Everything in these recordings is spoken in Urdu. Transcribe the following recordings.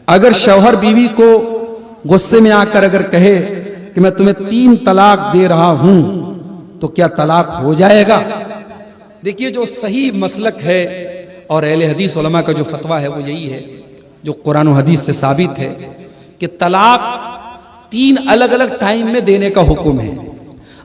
اگر شوہر بیوی کو غصے میں آ کر اگر کہے کہ میں تمہیں 3 طلاق دے رہا ہوں تو کیا طلاق ہو جائے گا؟ دیکھیے جو صحیح مسلک ہے اور اہل حدیث علماء کا جو فتویٰ ہے وہ یہی ہے جو قرآن و حدیث سے ثابت ہے کہ طلاق 3 الگ الگ ٹائم میں دینے کا حکم ہے۔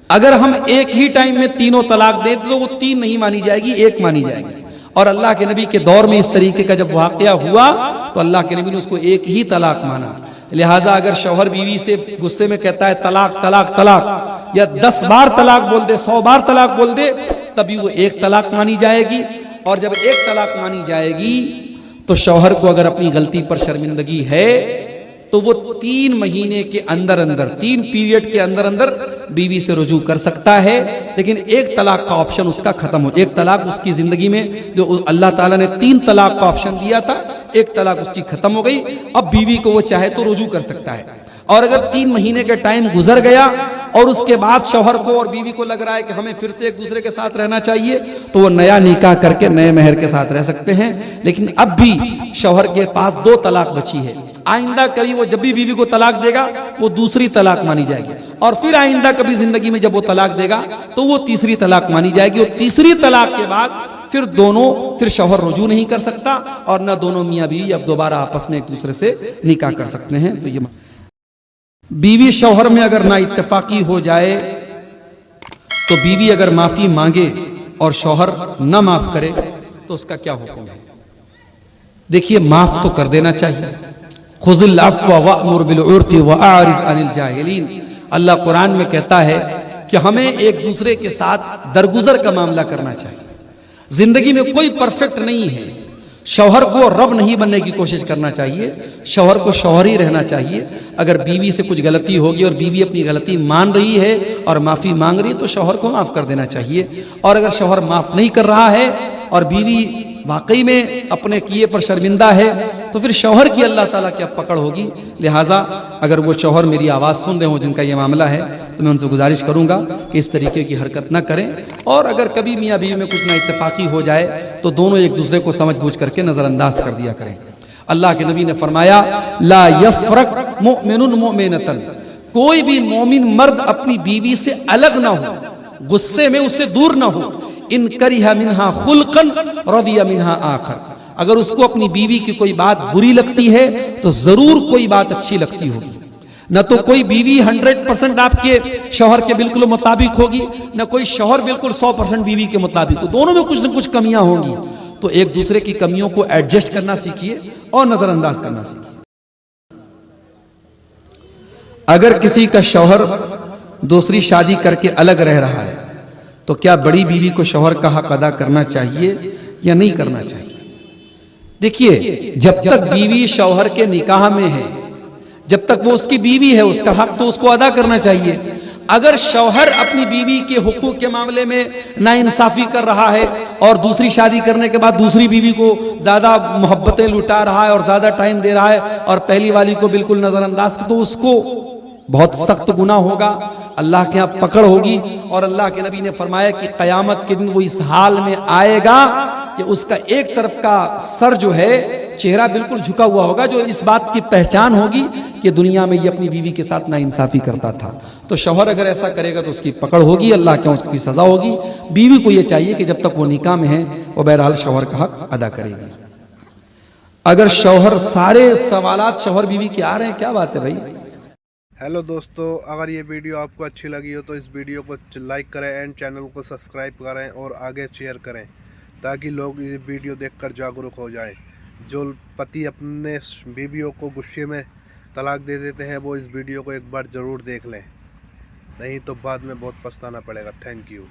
اگر ہم ایک ہی ٹائم میں تینوں طلاق دیں تو وہ 3 نہیں مانی جائے گی، 1 مانی جائے گی۔ اور اللہ کے نبی کے دور میں اس طریقے کا جب واقعہ ہوا تو اللہ کے نبی نے اس کو 1 ہی طلاق مانا۔ لہٰذا اگر شوہر بیوی سے غصے میں کہتا ہے طلاق طلاق طلاق، یا 10 بار طلاق بول دے، 100 بار طلاق بول دے، تبھی وہ 1 طلاق مانی جائے گی۔ اور جب 1 طلاق مانی جائے گی تو شوہر کو اگر اپنی غلطی پر شرمندگی ہے تو وہ 3 مہینے کے اندر 3 پیریڈ کے اندر بیوی سے رجوع کر سکتا ہے، لیکن 1 طلاق کا آپشن اس کا ختم ہو۔ 1 طلاق اس کی زندگی میں جو اللہ تعالیٰ نے 3 طلاق کا آپشن دیا تھا، 1 طلاق اس کی ختم ہو گئی۔ اب بیوی کو وہ چاہے تو رجوع کر سکتا ہے۔ اور اگر 3 مہینے کے ٹائم گزر گیا اور اس کے بعد شوہر کو اور بیوی کو لگ رہا ہے کہ ہمیں پھر سے ایک دوسرے کے ساتھ رہنا چاہیے تو وہ نیا نکاح کر کے نئے مہر کے ساتھ رہ سکتے ہیں، لیکن اب بھی شوہر کے پاس 2 طلاق بچی ہے۔ آئندہ کبھی وہ جب بھی بیوی کو طلاق دے گا وہ دوسری طلاق مانی جائے گی، اور پھر آئندہ کبھی زندگی میں جب وہ طلاق دے گا تو وہ تیسری طلاق مانی جائے گی، اور تیسری طلاق کے بعد پھر شوہر رجوع نہیں کر سکتا، اور نہ دونوں میاں بیوی اب دوبارہ آپس میں ایک دوسرے سے نکاح کر سکتے ہیں۔ تو یہ بیوی شوہر میں اگر نا اتفاقی ہو جائے تو بیوی اگر معافی مانگے اور شوہر نہ معاف کرے تو اس کا کیا حکم ہے؟ دیکھیے معاف تو کر دینا چاہیے۔ خذ العفو وأمر بالعرف وأعرض عن الجاہلین، اللہ قرآن میں کہتا ہے کہ ہمیں ایک دوسرے کے ساتھ درگزر کا معاملہ کرنا چاہیے۔ زندگی میں کوئی پرفیکٹ نہیں ہے، شوہر کو رب نہیں بننے کی کوشش کرنا چاہیے، شوہر کو شوہر ہی رہنا چاہیے۔ اگر بیوی سے کچھ غلطی ہوگی اور بیوی اپنی غلطی مان رہی ہے اور معافی مانگ رہی ہے تو شوہر کو معاف کر دینا چاہیے، اور اگر شوہر معاف نہیں کر رہا ہے اور بیوی واقعی میں اپنے کیے پر شرمندہ ہے تو پھر شوہر کی اللہ تعالیٰ کی اب پکڑ ہوگی۔ لہٰذا اگر وہ شوہر میری آواز سن رہے ہوں جن کا یہ معاملہ ہے تو میں ان سے گزارش کروں گا کہ اس طریقے کی حرکت نہ کریں، اور اگر کبھی میاں بیوی میں کچھ نہ اتفاقی ہو جائے تو دونوں ایک دوسرے کو سمجھ بوجھ کر کے نظر انداز کر دیا کریں۔ اللہ کے نبی نے فرمایا لا یفرق مؤمن مؤمنۃ، کوئی بھی مومن مرد اپنی بیوی سے الگ نہ ہو، غصے میں اس سے دور نہ ہو۔ ان کرہ منہا خلقا رضی منہا آخر، اگر اس کو اپنی بیوی کی کوئی بات بری لگتی ہے تو ضرور کوئی بات اچھی لگتی ہوگی۔ نہ تو کوئی بیوی 100% آپ کے شوہر کے بالکل مطابق ہوگی، نہ کوئی شوہر بالکل 100% بیوی کے مطابق، دونوں میں کچھ نہ کچھ کمیاں ہوں گی۔ تو ایک دوسرے کی کمیوں کو ایڈجسٹ کرنا سیکھیے اور نظر انداز کرنا سیکھیے۔ اگر کسی کا شوہر دوسری شادی کر کے الگ رہ رہا ہے تو کیا بڑی بیوی کو شوہر کا حق ادا کرنا چاہیے یا نہیں کرنا چاہیے؟ دیکھیے جب تک بیوی شوہر کے نکاح میں ہے، جب تک وہ اس کی بیوی ہے، اس کا حق تو اس کو ادا کرنا چاہیے۔ اگر شوہر اپنی بیوی کے حقوق کے معاملے میں ناانصافی کر رہا ہے اور دوسری شادی کرنے کے بعد دوسری بیوی کو زیادہ محبتیں لٹا رہا ہے اور زیادہ ٹائم دے رہا ہے اور پہلی والی کو بالکل نظر انداز کر، تو اس کو بہت سخت گناہ ہوگا، اللہ کے ہاں پکڑ ہوگی۔ اور اللہ کے نبی نے فرمایا کہ قیامت کے دن وہ اس حال میں آئے گا کہ اس کا ایک طرف کا سر جو ہے چہرہ بالکل جھکا ہوا ہوگا، جو اس بات کی پہچان ہوگی کہ دنیا میں یہ اپنی بیوی کے ساتھ ناانصافی کرتا تھا۔ تو شوہر اگر ایسا کرے گا تو اس کی پکڑ ہوگی، اللہ کے اس کی سزا ہوگی۔ بیوی کو یہ چاہیے کہ جب تک وہ نکاح میں ہے وہ بہرحال شوہر کا حق ادا کرے گی۔ اگر شوہر سارے سوالات شوہر بیوی کے آ رہے ہیں، کیا بات ہے بھائی؟ ہیلو دوستو، اگر یہ ویڈیو آپ کو اچھی لگی ہو تو اس ویڈیو کو لائک کریں اینڈ چینل کو سبسکرائب کریں اور آگے شیئر کریں تاکہ لوگ یہ ویڈیو دیکھ کر جاگرک ہو جائیں۔ جو پتی اپنے بیویوں کو غصے میں طلاق دے دیتے ہیں وہ اس ویڈیو کو ایک بار ضرور دیکھ لیں، نہیں تو بعد میں بہت پچھتانا پڑے گا۔ Thank you.